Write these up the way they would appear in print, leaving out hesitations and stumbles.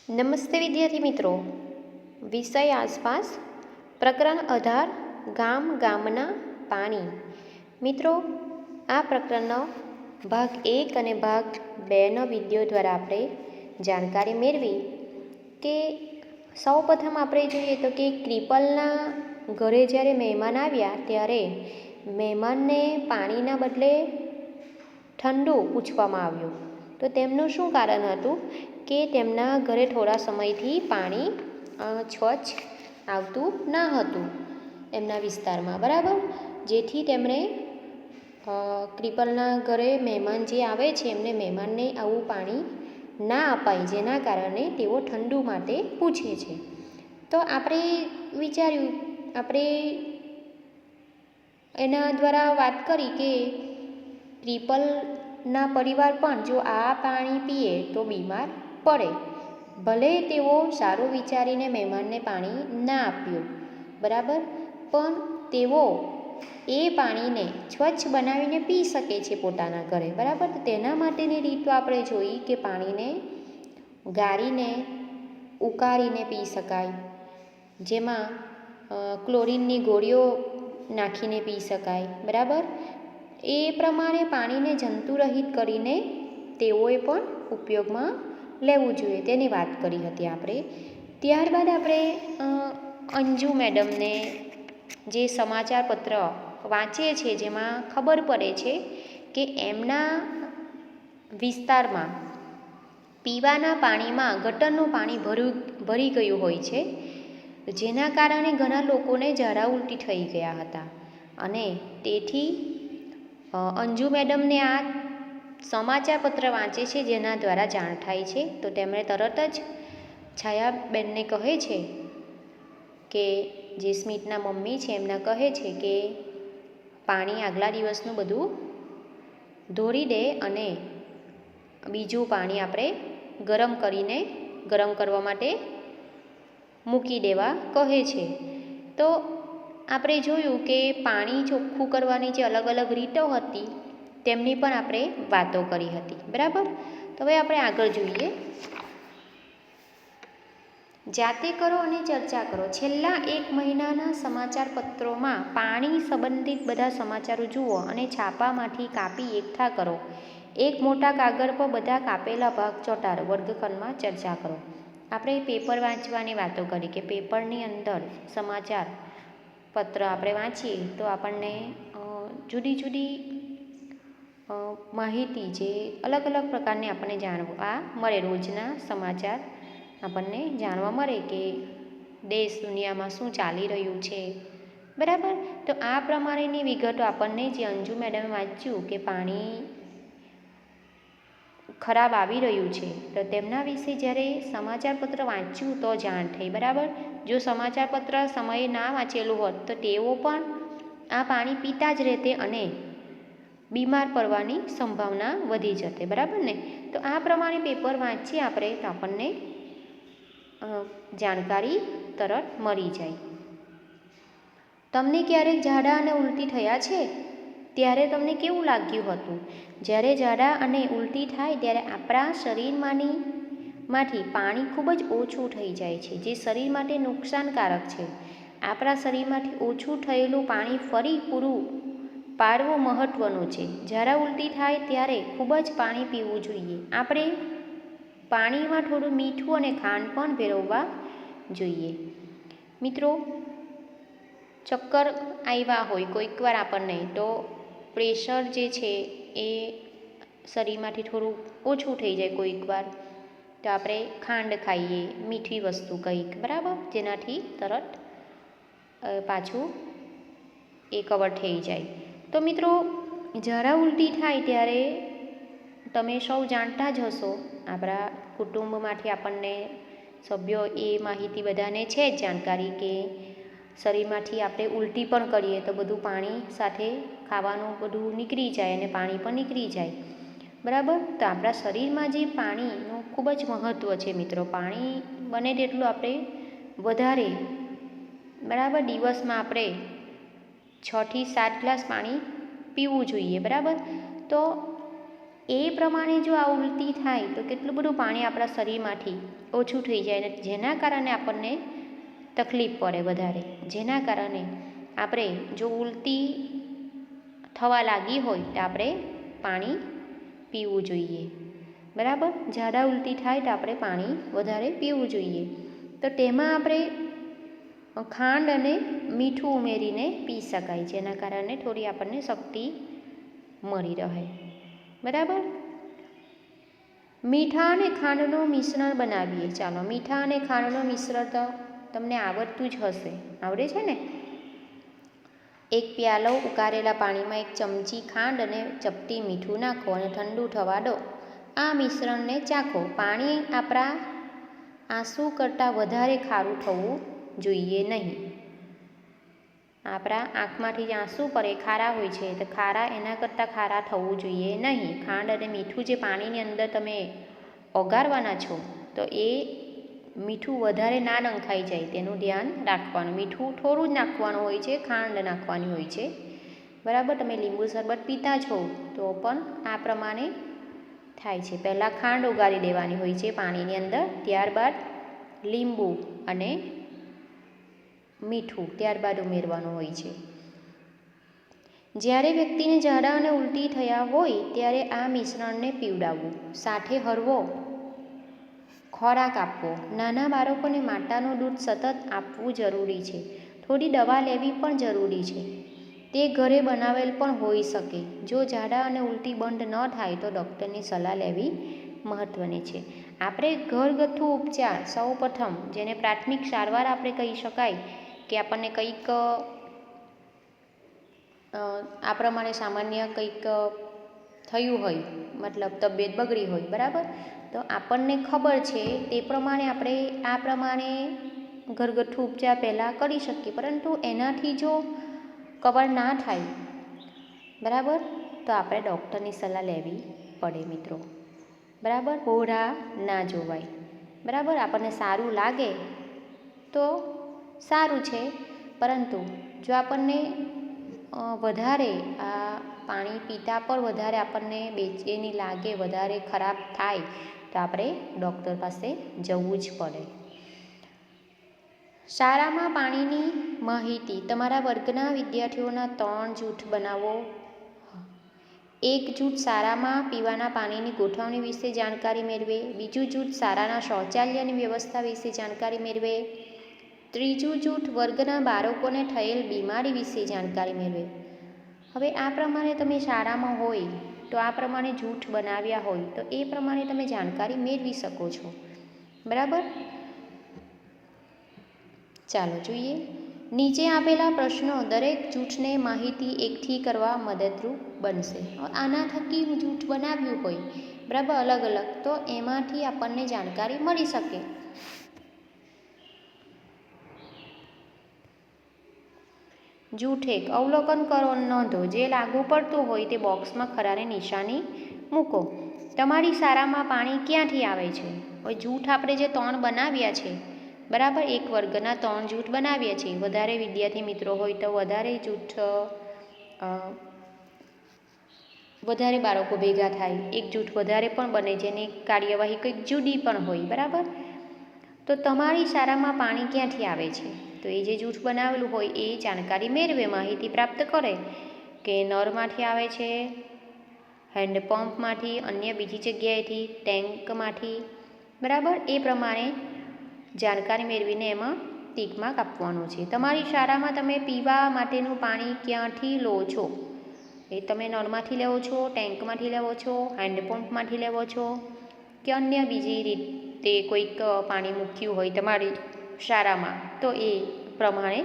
નમસ્તે વિદ્યાર્થી મિત્રો, વિષય આસપાસ, પ્રકરણ 18 ગામ ગામના પાણી. મિત્રો, આ પ્રકરણનો ભાગ 1 અને ભાગ 2નો વિડીયો દ્વારા આપણે જાણકારી મેળવી કે સૌપ્રથમ આપણે જોઈએ તો કે ક્રિપલના ઘરે જ્યારે મહેમાન આવ્યા ત્યારે મહેમાનને પાણીના બદલે ઠંડુ પૂછવામાં આવ્યું. તો તેમનું શું કારણ હતું કે તેમના ઘરે થોડા સમયથી પાણી સ્વચ્છ આવતું ન હતું એમના વિસ્તારમાં, બરાબર. જેથી તેમણે ક્રિપલના ઘરે મહેમાન જે આવે છે એમને મહેમાનને આવું પાણી ના અપાય, જેના કારણે તેઓ ઠંડુ માટે પૂછે છે. તો આપણે વિચાર્યું, આપણે એના દ્વારા વાત કરી કે ક્રિપલના પરિવાર પણ જો આ પાણી પીએ તો બીમાર પડે. ભલે તેઓ સારું વિચારીને મહેમાનને પાણી ના આપ્યું, બરાબર, પણ તેઓ એ પાણીને સ્વચ્છ બનાવીને પી શકે છે પોતાના ઘરે, બરાબર. તેના માટેની રીતો આપણે જોઈ કે પાણીને ગાળીને ઉકાળીને પી શકાય, જેમાં ક્લોરીનની ગોળીઓ નાખીને પી શકાય, બરાબર. એ પ્રમાણે પાણીને જંતુરહિત કરીને તેઓએ પણ ઉપયોગમાં લેવું જોઈએ, તેની વાત કરી હતી આપણે. ત્યારબાદ આપણે અંજુ મેડમને જે સમાચાર પત્ર વાંચીએ છીએ જેમાં ખબર પડે છે કે એમના વિસ્તારમાં પીવાના પાણીમાં ગટરનું પાણી ભરી ગયું હોય છે, જેના કારણે ઘણા લોકોને ઝાડા ઉલટી થઈ ગયા હતા. અને તેથી અંજુ મેડમને આ સમાચાર પત્ર વાંચે છે જેના દ્વારા જાણ થાય છે. તો તેમણે તરત જ છાયાબેનને કહે છે કે જે સ્મિતના મમ્મી છે એમના કહે છે કે પાણી આગલા દિવસનું બધું ધોરી દે અને બીજું પાણી આપણે ગરમ કરવા માટે મૂકી દેવા કહે છે. તો આપણે જોયું કે પાણી ચોખ્ખું કરવાની જે અલગ અલગ રીતો હતી તેમની પણ આપણે વાતો કરી હતી, બરાબર. તો હવે આપણે આગળ જોઈએ. જાતે કરો અને ચર્ચા કરો. છેલ્લા 1 મહિનાના સમાચાર પત્રોમાં પાણી સંબંધિત બધા સમાચારો જુઓ અને છાપામાંથી કાપી એકઠા કરો. એક મોટા કાગળ પર બધા કાપેલા ભાગ ચોંટાડો. વર્ગખંડમાં ચર્ચા કરો. આપણે પેપર વાંચવાની વાતો કરી કે પેપરની અંદર સમાચાર પત્ર આપણે વાંચીએ તો આપણને જુદી જુદી માહિતી જે અલગ અલગ પ્રકારની આપણને જાણવા મળે. રોજના સમાચાર આપણને જાણવા મળે કે દેશ દુનિયામાં શું ચાલી રહ્યું છે, બરાબર. તો આ પ્રમાણેની વિગતો આપણને જે અંજુ મેડમે વાંચ્યું કે પાણી ખરાબ આવી રહ્યું છે તો તેમના વિશે જ્યારે સમાચાર પત્ર વાંચ્યું તો જાણ થઈ, બરાબર. જો સમાચાર પત્ર સમયે ના વાંચેલું હોત તો તેઓ પણ આ પાણી પીતા જ રહેતે અને બીમાર પડવાની સંભાવના વધી જતે, બરાબર ને. તો આ પ્રમાણે પેપર વાંચીએ આપણે તો આપણને જાણકારી તરત મળી જાય. તમને ક્યારેક ઝાડા અને ઉલટી થયા છે ત્યારે તમને કેવું લાગ્યું હતું? જ્યારે ઝાડા અને ઉલટી થાય ત્યારે આપણા શરીરમાંથી પાણી ખૂબ જ ઓછું થઈ જાય છે, જે શરીર માટે નુકસાનકારક છે. આપણા શરીરમાંથી ઓછું થયેલું પાણી ફરી પૂરું પાડવું મહત્ત્વનું છે. ઝાડા ઉલટી થાય ત્યારે ખૂબ જ પાણી પીવું જોઈએ. આપણે પાણીમાં થોડું મીઠું અને ખાંડ પણ ભેળવવા જોઈએ. મિત્રો, ચક્કર આવ્યા હોય કોઈકવાર આપણને તો પ્રેશર જે છે એ શરીરમાંથી થોડું ઓછું થઈ જાય કોઈકવાર, તો આપણે ખાંડ ખાઈએ, મીઠી વસ્તુ કંઈક, બરાબર, જેનાથી તરત પાછું એ કવર થઈ જાય. તો મિત્રો, ઝાડા ઉલટી થાય ત્યારે તમે સૌ જાણતા જ હશો, આપણા કુટુંબમાંથી આપણને સભ્યો એ માહિતી બધાને છે જ જાણકારી કે શરીરમાંથી આપણે ઉલટી પણ કરીએ તો બધું પાણી સાથે ખાવાનું બધું નીકળી જાય અને પાણી પણ નીકળી જાય, બરાબર. તો આપણા શરીરમાં જે પાણીનું ખૂબ જ મહત્ત્વ છે મિત્રો. પાણી બને તેટલું આપણે વધારે, બરાબર, દિવસમાં આપણે 6 થી 7 ગ્લાસ પાણી પીવું જોઈએ, બરાબર. તો એ પ્રમાણે જો આ ઉલટી થાય તો કેટલું બધું પાણી આપણા શરીરમાંથી ઓછું થઈ જાય અને જેના કારણે આપણને તકલીફ પડે વધારે, જેના કારણે આપણે જો ઉલટી થવા લાગી હોય તો આપણે પાણી પીવું જોઈએ, બરાબર. ઝાડા ઉલટી થાય તો આપણે પાણી વધારે પીવું જોઈએ. તો તેમાં આપણે ખાંડ અને મીઠું ઉમેરીને પી શકાય, જેના કારણે થોડી આપણને શક્તિ મળી રહે, બરાબર. મીઠા અને ખાંડનું મિશ્રણ બનાવીએ. ચાલો, મીઠા અને ખાંડનું મિશ્રણ તો તમને આવડતું જ હશે, આવડે છે ને. એક પ્યાલો ઉકાળેલા પાણીમાં 1 ચમચી ખાંડ અને ચપટી મીઠું નાખો અને ઠંડુ થવા દો. આ મિશ્રણને ચાખો. પાણી આપણા આંસુ કરતાં વધારે ખારું થવું જોઈએ નહીં. આપણા આંખમાંથી જે આંસુ પડે ખારા હોય છે, તો ખારા એના કરતાં ખારા થવું જોઈએ નહીં. ખાંડ અને મીઠું જે પાણીની અંદર તમે ઓગાળવાના છો, તો એ મીઠું વધારે ના નંખાઈ જાય તેનું ધ્યાન રાખવાનું. મીઠું થોડું જ નાખવાનું હોય છે, ખાંડ નાખવાની હોય છે, બરાબર. તમે લીંબુ શરબત પીતા છો તો પણ આ પ્રમાણે થાય છે. પહેલાં ખાંડ ઓગાળી દેવાની હોય છે પાણીની અંદર, ત્યારબાદ લીંબુ અને મીઠું ત્યારબાદ ઉમેરવાનું હોય છે. જ્યારે વ્યક્તિને ઝાડા અને ઉલટી થયા હોય ત્યારે આ મિશ્રણને પીવડાવવું. સાથે હળવો ખોરાક આપવો. નાના બાળકોને માતાનું દૂધ સતત આપવું જરૂરી છે. થોડી દવા લેવી પણ જરૂરી છે. તે ઘરે બનાવેલ પણ હોઈ શકે. જો ઝાડા અને ઉલટી બંધ ન થાય તો ડૉક્ટરની સલાહ લેવી મહત્ત્વની છે. આપણે ઘરગથ્થુ ઉપચાર સૌપ્રથમ, જેને પ્રાથમિક સારવાર આપણે કહી શકાય, કે આપણને કંઈક આ પ્રમાણે સામાન્ય કંઈક થયું હોય, મતલબ તબિયત બગડી હોય, બરાબર. તો આપણને ખબર છે તે પ્રમાણે આપણે આ પ્રમાણે ઘરગથ્થુ ઉપચાર પહેલાં કરી શકીએ. પરંતુ એનાથી જો કવર ના થાય, બરાબર, તો આપણે ડૉક્ટરની સલાહ લેવી પડે મિત્રો, બરાબર. બહુરા ના જોવાય, બરાબર. આપણને સારું લાગે તો સારું છે, પરંતુ જો આપણને વધારે આ પાણી પીતા પર વધારે આપણને બેચેની લાગે, વધારે ખરાબ થાય, તો આપણે ડૉક્ટર પાસે જવું જ પડે. શાળામાં પાણીની માહિતી. તમારા વર્ગના વિદ્યાર્થીઓના 3 જૂથ બનાવો. એક જૂથ શાળામાં પીવાના પાણીની ગોઠવણી વિશે જાણકારી મેળવે. બીજું જૂથ શાળાના શૌચાલયની વ્યવસ્થા વિશે જાણકારી મેળવે. ત્રીજું જૂથ વર્ગના બાળકોને થયેલ બીમારી વિશે જાણકારી મેળવે. હવે આ પ્રમાણે તમે શાળામાં હોય તો આ પ્રમાણે જૂથ બનાવ્યા હોય તો એ પ્રમાણે તમે જાણકારી મેળવી શકો છો, બરાબર. ચાલો જોઈએ. નીચે આપેલા પ્રશ્નો દરેક જૂથને માહિતી એકઠી કરવા મદદરૂપ બનશે. આના થકી જૂથ બનાવ્યું હોય, બરાબર, અલગ અલગ, તો એમાંથી આપણને જાણકારી મળી શકે. જૂથ 1. અવલોકન કરો, નોંધો. જે લાગુ પડતું હોય તે બોક્સમાં ખરાની નિશાની મૂકો. તમારી શાળામાં પાણી ક્યાંથી આવે છે? હવે જૂથ આપણે જે 3 બનાવ્યા છે, બરાબર, એક વર્ગના 3 જૂથ બનાવ્યા છે. વધારે વિદ્યાર્થી મિત્રો હોય તો વધારે જૂથ, વધારે બાળકો ભેગા થાય, એક જૂથ વધારે પણ બને, જેની કાર્યવાહી કંઈક જુદી પણ હોય, બરાબર. તો તમારી શાળામાં પાણી ક્યાંથી આવે છે? તો એ જે જૂથ બનાવેલું હોય એ જાણકારી મેળવે, માહિતી પ્રાપ્ત કરે કે નળમાંથી આવે છે, હેન્ડપંપમાંથી, અન્ય બીજી જગ્યાએથી, ટેન્કમાંથી, બરાબર. એ પ્રમાણે જાણકારી મેળવીને એમાં ટીક માર્ક આપવાનું છે. તમારી શાળામાં તમે પીવા માટેનું પાણી ક્યાંથી લો છો? એ તમે નળમાંથી લેવો છો, ટેન્કમાંથી લેવો છો, હેન્ડપંપમાંથી લેવો છો, કે અન્ય બીજી રીતે કોઈક પાણી મૂક્યું હોય તમારી શાળામાં, તો એ પ્રમાણે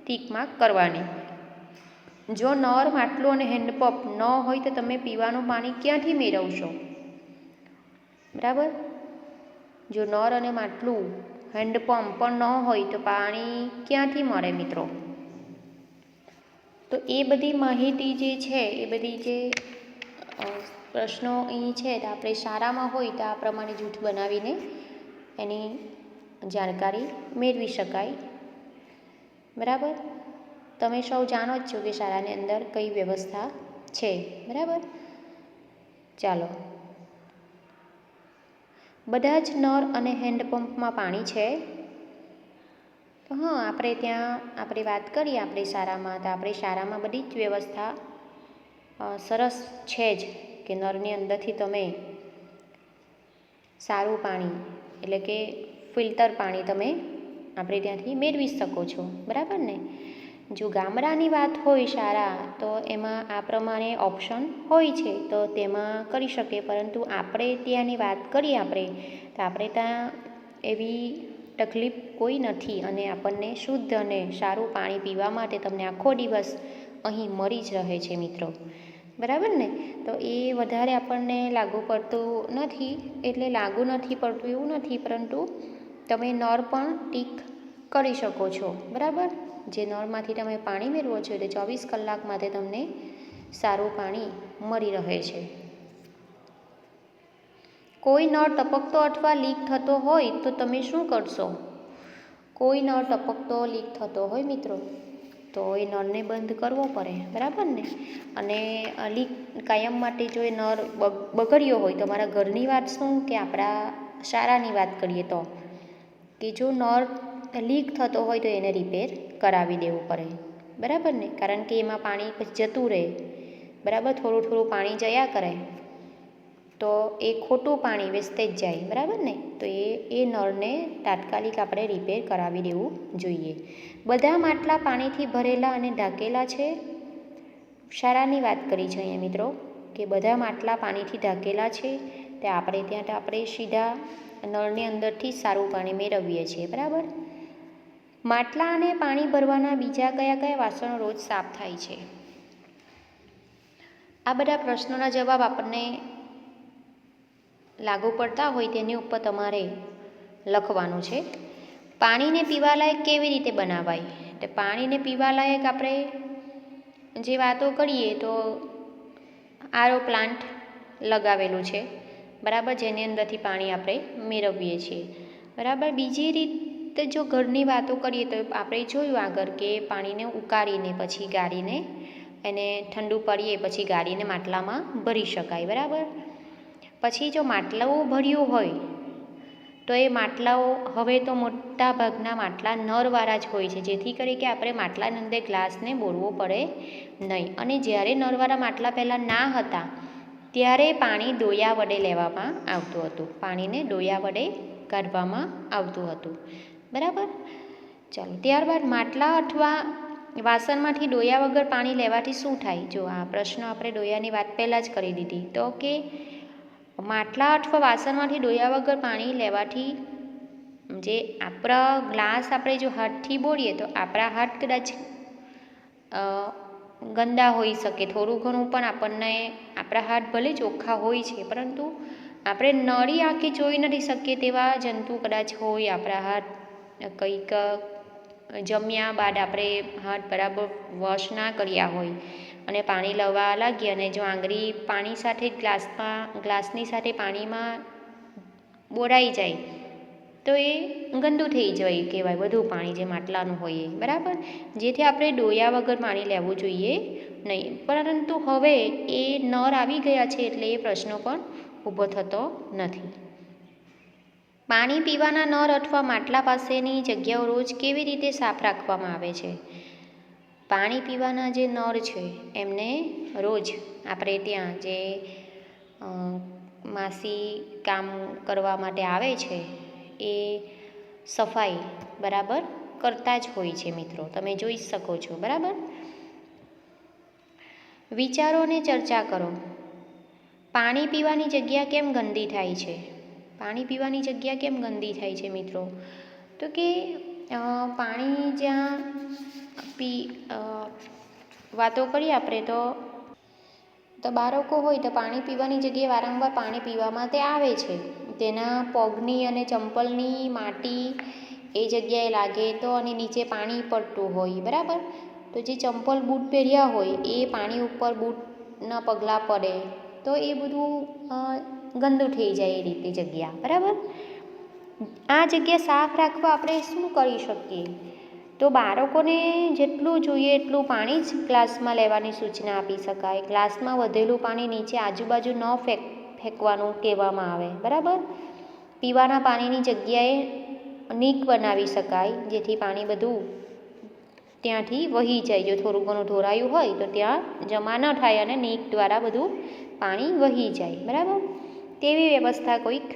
ટીક માર્ક કરવાની. જો નળ, માટલું અને હેન્ડપંપ ન હોય તો તમે પીવાનું પાણી ક્યાંથી મેળવશો? બરાબર. જો નળ અને માટલું, હેન્ડપંપ પણ ન હોય તો પાણી ક્યાંથી મળે મિત્રો? તો એ બધી માહિતી જે છે, એ બધી જે પ્રશ્નો અહીં છે, તો આપણે શાળામાં હોય તો આ પ્રમાણે જૂથ બનાવીને એની જાણકારી મેળવી શકાય, બરાબર. તમે સૌ જાણો જ છો કે શાળાની અંદર કઈ વ્યવસ્થા છે, બરાબર. ચાલો, બધા જ નળ અને હેન્ડપંપમાં પાણી છે? તો હા, આપણે ત્યાં આપણે વાત કરીએ આપણી શાળામાં, તો આપણી શાળામાં બધી જ વ્યવસ્થા સરસ છે જ, કે નળની અંદરથી તમે સારું પાણી એટલે કે ફિલ્ટર પાણી તમે આપણે ત્યાંથી મેળવી શકો છો, બરાબર ને? જો ગામડાની વાત હોય શાળા, તો એમાં આ પ્રમાણે ઓપ્શન હોય છે, તો તેમાં કરી શકીએ. પરંતુ આપણે ત્યાંની વાત કરીએ તો આપણે ત્યાં એવી તકલીફ કોઈ નથી અને આપણને શુદ્ધ અને સારું પાણી પીવા માટે તમને આખો દિવસ અહીં મળી જ રહે છે મિત્રો, બરાબર ને? તો એ વધારે આપણને લાગુ પડતું નથી, એટલે લાગુ નથી પડતું એવું નથી, પરંતુ તમે નળ પણ ઠીક કરી શકો છો, બરાબર? જે નળમાંથી તમે પાણી મેળવો છો તે 24 કલાક માટે તમને સારું પાણી મળી રહે છે. કોઈ નળ ટપકતો અથવા લીક થતો હોય તો તમે શું કરશો? કોઈ નળ ટપકતો લીક થતો હોય મિત્રો, તો એ નળને બંધ કરવો પડે, બરાબર ને? અને લીક કાયમ માટે જો એ નળ બગડ્યો હોય, તો મારા ઘરની વાત શું કે આપણા શાળાની વાત કરીએ તો, કે જો નળ લીક થતો હોય તો એને રિપેર કરાવી દેવું પડે, બરાબર ને? કારણ કે એમાં પાણી પછી જતું રહે, બરાબર? થોડું થોડું પાણી જયા કરે તો એ ખોટું પાણી વેસ્ટેજ જાય, બરાબર ને? તો એ નળને તાત્કાલિક આપણે રિપેર કરાવી દેવું જોઈએ. બધા માટલા પાણીથી ભરેલા અને ઢાંકેલા છે? શાળાની વાત કરી છે અહીંયા મિત્રો, કે બધા માટલા પાણીથી ઢાંકેલા છે, તે આપણે ત્યાં તો આપણે સીધા નળની અંદરથી સારું પાણી મેળવીએ છીએ, બરાબર? માટલા અને પાણી ભરવાના બીજા કયા કયા વાસણો રોજ સાફ થાય છે? આ બધા પ્રશ્નોના જવાબ આપણને લાગુ પડતા હોય તેની ઉપર તમારે લખવાનું છે. પાણીને પીવાલાયક કેવી રીતે બનાવાય? તો પાણીને પીવાલાયક આપણે જે વાતો કરીએ તો આરો પ્લાન્ટ લગાવેલું છે, બરાબર? જેની અંદરથી પાણી આપણે મેળવીએ છીએ, બરાબર? બીજી રીત જો ઘરની વાતો કરીએ તો આપણે જોયું આગળ કે પાણીને ઉકાળીને પછી ગાળીને એને ઠંડુ પડીએ પછી ગાળીને માટલામાં ભરી શકાય, બરાબર? પછી જો માટલાઓ ભર્યું હોય તો એ માટલાઓ હવે તો મોટા ભાગના માટલા નળવાળા જ હોય છે, જેથી કરી કે આપણે માટલાની અંદર ગ્લાસને બોળવો પડે નહીં. અને જ્યારે નળવાળા માટલા પહેલાં ના હતા ત્યારે પાણી ડોયા વડે લેવામાં આવતું હતું, પાણીને ડોયા વડે કાઢવામાં આવતું હતું, બરાબર? ચાલો, ત્યારબાદ માટલા અથવા વાસણમાંથી ડોયા વગર પાણી લેવાથી શું થાય? જો આ પ્રશ્ન આપણે ડોયાની વાત પહેલાં જ કરી દીધી, તો કે માટલા અથવા વાસણમાંથી ડોયા વગર પાણી લેવાથી જે આપણા ગ્લાસ આપણે જો હાથથી બોળીએ તો આપણા હાથ કદાચ ગંદા હોઈ શકે, થોડું ઘણું પણ આપણને આપણા હાથ ભલે ચોખ્ખા હોય છે, પરંતુ આપણે નળી આંખે જોઈ નથી શકીએ તેવા જંતુ કદાચ હોય આપણા હાથ, કંઈક જમ્યા બાદ આપણે હાથ બરાબર વોશ ના કર્યા હોય અને પાણી લેવા લાગીએ અને જો આંગળી પાણી સાથે ગ્લાસની સાથે પાણીમાં બોળાઈ જાય તો એ ગંદુ થઈ જાય કહેવાય, બધું પાણી જે માટલાનું હોય એ, બરાબર? જેથી આપણે ડોયા વગર પાણી લેવું જોઈએ નહીં. પરંતુ હવે એ નળ આવી ગયા છે એટલે એ પ્રશ્નો પણ ઊભો થતો નથી. પાણી પીવાના નળ અથવા માટલા પાસેની જગ્યાઓ રોજ કેવી રીતે સાફ રાખવામાં આવે છે? પાણી પીવાના જે નળ છે એમને રોજ આપણે ત્યાં જે માસી કામ કરવા માટે આવે છે એ સફાઈ બરાબર કરતા જ હોય છે મિત્રો, તમે જોઈ શકો છો, બરાબર? વિચારો અને ચર્ચા કરો. પાણી પીવાની જગ્યા કેમ ગંદી થાય છે? પાણી પીવાની જગ્યા કેમ ગંદી થાય છે મિત્રો? તો કે પાણી જ્યાં વાતો કરીએ આપણે તો બાળકો હોય તો પાણી પીવાની જગ્યાએ વારંવાર પાણી પીવા માટે આવે છે, તેના પગની અને ચંપલની માટી એ જગ્યાએ લાગે તો અને નીચે પાણી પડતું હોય, બરાબર? તો જે ચંપલ બૂટ પહેર્યા હોય એ પાણી ઉપર બૂટના પગલાં પડે તો એ બધું ગંદુ થઈ જાય એ રીતે જગ્યા, બરાબર? આ જગ્યા સાફ રાખવા આપણે શું કરી શકીએ? તો બાળકોને જેટલું જોઈએ એટલું પાણી જ ગ્લાસમાં લેવાની સૂચના આપી શકાય. ગ્લાસમાં વધેલું પાણી નીચે આજુબાજુ ન ફેંકવાનું કહેવામાં આવે, બરાબર. પીવાના પાણીની જગ્યાએ નીક બનાવી શકાય, જેથી પાણી બધું ત્યાંથી વહી જાય. જો થોડું ઘણું ઢોરાયું હોય તો ત્યાં જમા ન થાય અને નીક દ્વારા બધું પાણી વહી જાય, બરાબર. તેવી વ્યવસ્થા કોઈક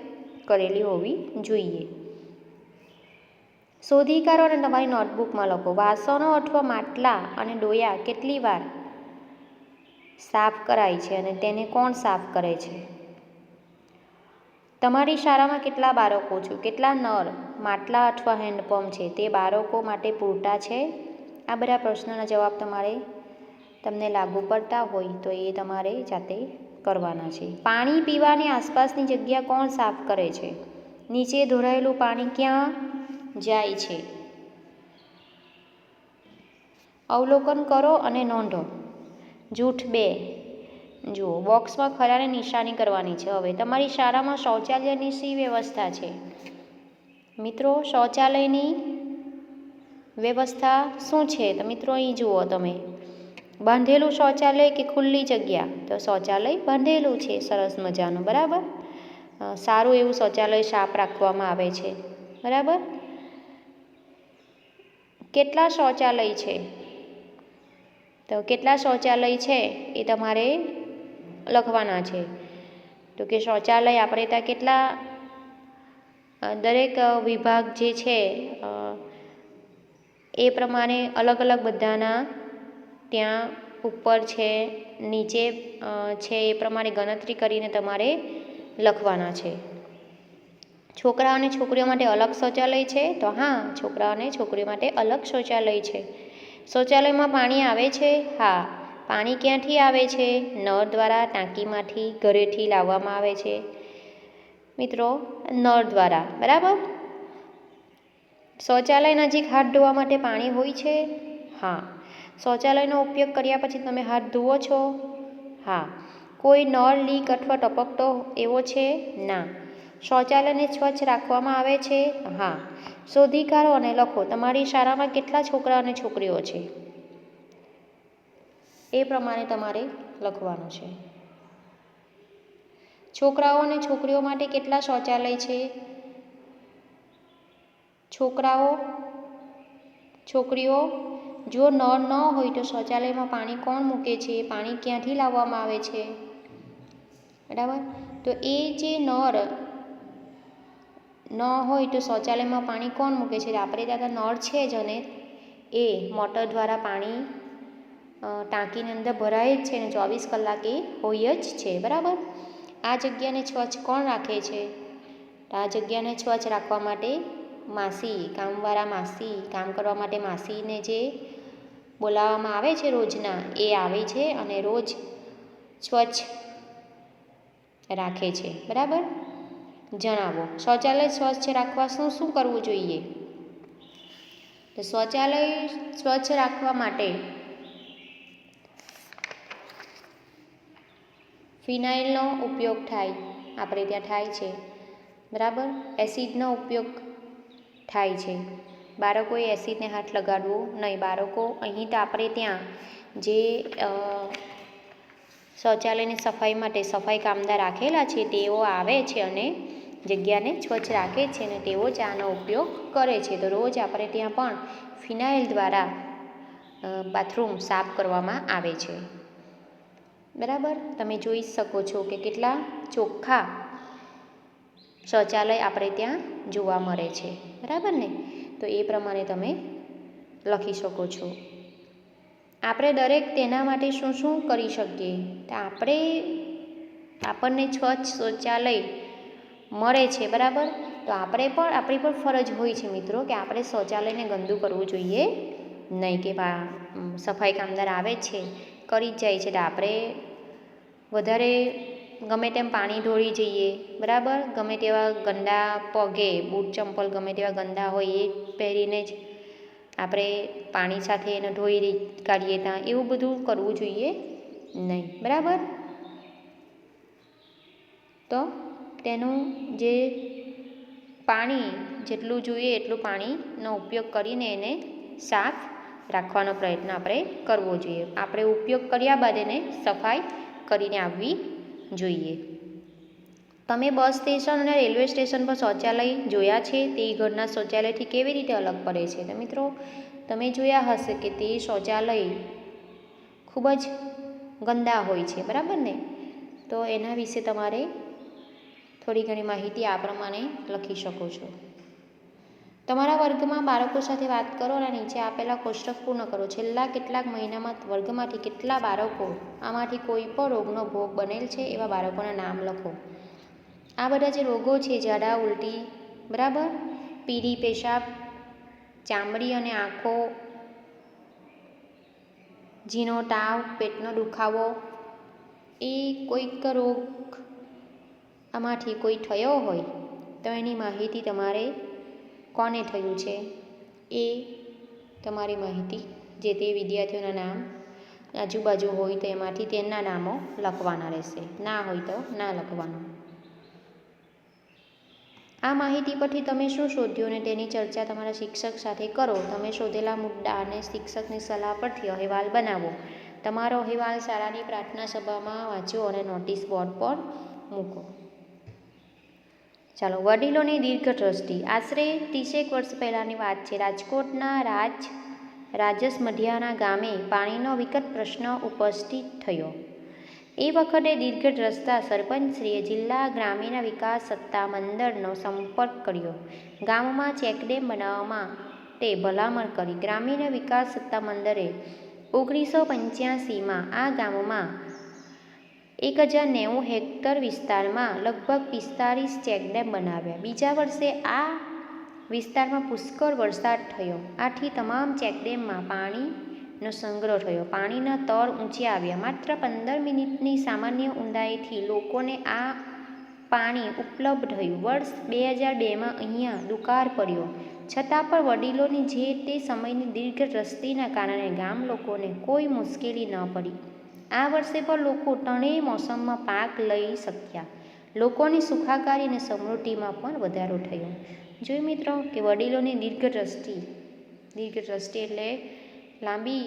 કરેલી હોવી જોઈએ. શોધી કાઢો અને તમારી નોટબુકમાં લખો. વાસણો અથવા માટલા અને ડોયા કેટલી વાર સાફ કરાય છે અને તેને કોણ સાફ કરે છે? તમારી શાળામાં કેટલા બાળકો છે? કેટલા નળ, માટલા અથવા હેન્ડપંપ છે તે બાળકો માટે પૂરતા છે? આ બધા પ્રશ્નોના જવાબ તમને લાગુ પડતા હોય તો એ તમારે જાતે કરવાના છે. પાણી પીવાની આસપાસની જગ્યા કોણ સાફ કરે છે? નીચે ઢોળાયેલું પાણી ક્યાં જાય છે? અવલોકન કરો અને નોંધો. જૂઠ 2. જુઓ, બોક્સમાં ખરાને નિશાની કરવાની છે. હવે તમારી શાળામાં શૌચાલયની શી વ્યવસ્થા છે? મિત્રો, શૌચાલયની વ્યવસ્થા શું છે? તો મિત્રો અહીં જુઓ તમે, બાંધેલું શૌચાલય કે ખુલ્લી જગ્યા? તો શૌચાલય બાંધેલું છે, સરસ મજાનું, બરાબર. સારું એવું શૌચાલય સાફ રાખવામાં આવે છે, બરાબર. કેટલા શૌચાલય છે? તો કેટલા શૌચાલય છે એ તમારે લખવાના છે. તો કે શૌચાલય આપણે ત્યાં કેટલા, દરેક વિભાગ જે છે એ પ્રમાણે અલગ અલગ બધાના ત્યાં ઉપર છે, નીચે છે, એ પ્રમાણે ગણતરી કરીને તમારે લખવાના છે. છોકરાઓ અને છોકરીઓ માટે અલગ શૌચાલય છે? તો હા, છોકરાઓ અને છોકરીઓ માટે અલગ શૌચાલય છે. શૌચાલયમાં પાણી આવે છે? હા. પાણી ક્યાંથી આવે છે? નળ દ્વારા, ટાંકીમાંથી, ઘરેથી લાવવામાં આવે છે મિત્રો, નળ દ્વારા, બરાબર. શૌચાલય નજીક હાથ ધોવા માટે પાણી હોય છે? હા. શૌચાલયનો ઉપયોગ કર્યા પછી તમે હાથ ધુઓ છો? હા. કોઈ નળ લીક અથવા ટપકતો એવો છે? ના. શૌચાલયને સ્વચ્છ રાખવામાં આવે છે? હા. શોધી કાઢો અને લખો. તમારી શાળામાં કેટલા છોકરા અને છોકરીઓ છે? એ પ્રમાણે તમારે લખવાનું છે. છોકરાઓ અને છોકરીઓ માટે કેટલા શૌચાલય છે? છોકરાઓ, છોકરીઓ. જો નળ ન હોય તો શૌચાલયમાં પાણી કોણ મૂકે છે? પાણી ક્યાંથી લાવવામાં આવે છે? બરાબર. તો એ જે નળ ન હોય તો શૌચાલયમાં પાણી કોણ મૂકે છે? આપણે ત્યાં નળ છે જ અને એ મોટર દ્વારા પાણી ટાંકીની અંદર ભરાય જ છે ને 24 કલાક એ હોય જ છે, બરાબર. આ જગ્યાને સ્વચ્છ કોણ રાખે છે? આ જગ્યાને સ્વચ્છ રાખવા માટે માસી, કામવાળા માસી, કામ કરવા માટે માસીને જે બોલાવવામાં આવે છે રોજના, એ આવે છે અને રોજ સ્વચ્છ રાખે છે, બરાબર. જણાવો. શૌચાલય સ્વચ્છ રાખવા શું શું કરવું જોઈએ? તો શૌચાલય સ્વચ્છ રાખવા માટે ફિનાઇલનો ઉપયોગ થાય, આપણે ત્યાં થાય છે, બરાબર. એસિડનો ઉપયોગ થાય છે. બાળકોએ એસિડને હાથ લગાડવો નહીં. બાળકો અહીં તો આપણે ત્યાં જે શૌચાલયની સફાઈ માટે સફાઈ કામદાર રાખેલા છે તેઓ આવે છે અને જગ્યાને સ્વચ્છ રાખે છે અને તેઓ જ આનો ઉપયોગ કરે છે. તો રોજ આપણે ત્યાં પણ ફિનાઇલ દ્વારા બાથરૂમ સાફ કરવામાં આવે છે, બરાબર. તમે જોઈ શકો છો કે કેટલા ચોખ્ખા શૌચાલય આપણે ત્યાં જોવા મળે છે, બરાબર ને. તો એ પ્રમાણે તમે લખી શકો છો. આપણે દરેક તેના માટે શું શું કરી શકીએ? તો આપણને સ્વચ્છ શૌચાલય મળે છે, બરાબર. તો આપણી પણ ફરજ હોય છે મિત્રો કે આપણે શૌચાલયને ગંદુ કરવું જોઈએ નહીં. કે સફાઈ કામદાર આવે છે, કરી જ જાય છે, તો આપણે વધારે ગમે તેમ પાણી ઢોળી જઈએ, બરાબર. ગમે તેવા ગંદા પગે, બૂટ ચંપલ ગમે તેવા ગંદા હોય એ પહેરીને જ આપણે પાણી સાથે એને ધોઈ કાઢીએ ત્યાં, એવું બધું કરવું જોઈએ નહીં, બરાબર. તો તેનું જે પાણી જેટલું જોઈએ એટલું પાણીનો ઉપયોગ કરીને એને સાફ રાખવાનો પ્રયત્ન આપણે કરવો જોઈએ. આપણે ઉપયોગ કર્યા બાદ એને સફાઈ કરીને આવવી જોઈએ. તમે બસ સ્ટેશન અને રેલવે સ્ટેશન પર શૌચાલય જોયા છે? તે ઘરના શૌચાલયથી કેવી રીતે અલગ પડે છે? તો મિત્રો તમે જોયા હશે કે તે શૌચાલય ખૂબ જ ગંદા હોય છે, બરાબર ને? તો એના વિશે તમારે થોડી ઘણી માહિતી આ પ્રમાણે લખી શકો છો. તમારા વર્ગમાં બાળકો સાથે વાત કરો અને નીચે આપેલા કોષ્ટક પૂર્ણ કરો. છેલ્લા કેટલાક મહિનામાં વર્ગમાંથી કેટલા બાળકો આમાંથી કોઈ પણ રોગનો ભોગ બનેલ છે? એવા બાળકોના નામ લખો. આ બધા જે રોગો છે, ઝાડા, ઉલટી, બરાબર, પીળી પેશાબ, ચામડી અને આંખો, ઝીણો તાવ, પેટનો દુખાવો, એ કોઈક રોગ આમાંથી કોઈ થયો હોય તો એની માહિતી તમારે કોને થયું છે એ તમારી માહિતી જે તે વિદ્યાર્થીઓના નામ આજુબાજુ હોય તો એમાંથી તેમના નામો લખવાના રહેશે. ના હોય તો ના લખવાનું. આ માહિતી પરથી તમે શું શોધ્યું અને તેની ચર્ચા તમારા શિક્ષક સાથે કરો. તમે શોધેલા મુદ્દા અને શિક્ષકની સલાહ પરથી અહેવાલ બનાવો. તમારો અહેવાલ શાળાની પ્રાર્થના સભામાં વાંચો અને નોટિસ બોર્ડ પર મૂકો. ચાલો, વડીલોની દીર્ઘ દ્રષ્ટિ. આશરે 30 વર્ષ પહેલાંની વાત છે. રાજકોટના રાજસ મઢિયાના ગામે પાણીનો વિકટ પ્રશ્ન ઉપસ્થિત થયો. એ વખતે દીર્ઘદ્રષ્ટા સરપંચશ્રીએ જિલ્લા ગ્રામીણ વિકાસ સત્તા મંડળનો સંપર્ક કર્યો. ગામમાં ચેકડેમ બનાવવા માટે ભલામણ કરી. ગ્રામીણ વિકાસ સત્તા મંડળે 1985માં આ ગામમાં 1090 હેક્ટર વિસ્તારમાં લગભગ 45 ચેકડેમ બનાવ્યા. બીજા વર્ષે આ વિસ્તારમાં પુષ્કળ વરસાદ થયો. આથી તમામ ચેકડેમમાં પાણીનો સંગ્રહ થયો. પાણીના તળ ઊંચે આવ્યા. માત્ર 15 મિનિટની સામાન્ય ઊંડાઈથી લોકોને આ પાણી ઉપલબ્ધ થયું. વર્ષ 2002માં અહીંયા દુકાળ પડ્યો. છતાં પણ વડીલોની જે તે સમયની દીર્ઘ દ્રષ્ટિના કારણે ગામ લોકોને કોઈ મુશ્કેલી ન પડી. આ વર્ષે પણ લોકો ત્રણેય મોસમમાં પાક લઈ શક્યા. લોકોની સુખાકારી અને સમૃદ્ધિમાં પણ વધારો થયો. જોયું મિત્રો કે વડીલોની દીર્ઘ દ્રષ્ટિ એટલે લાંબી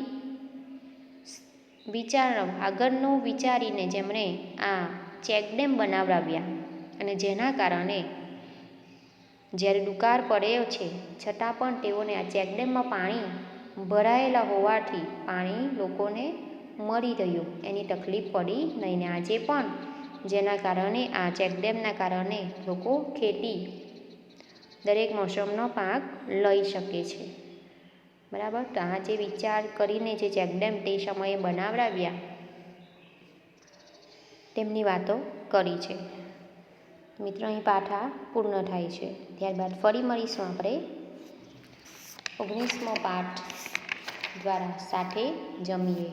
આગળનું વિચારીને જેમણે આ ચેકડેમ બનાવડાવ્યા અને જેના કારણે જ્યારે દુકાળ પડ્યો છે છતાં પણ તેઓને આ ચેકડેમમાં પાણી ભરાયેલા હોવાથી પાણી લોકોને મળી રહ્યું, એની તકલીફ પડી નહીં. ને આજે પણ જેના કારણે આ ચેકડેમના કારણે લોકો ખેતી દરેક મોસમનો પાક લઈ શકે છે, બરાબર. તો આ જે વિચાર કરીને જે ચેકડેમ તે સમયે બનાવડાવ્યા તેમની વાતો કરી છે. મિત્રો, અહીં પાઠ આ પૂર્ણ થાય છે. ત્યારબાદ ફરી મળીશું આપણે 19મો પાઠ દ્વારા સાથે જમીએ.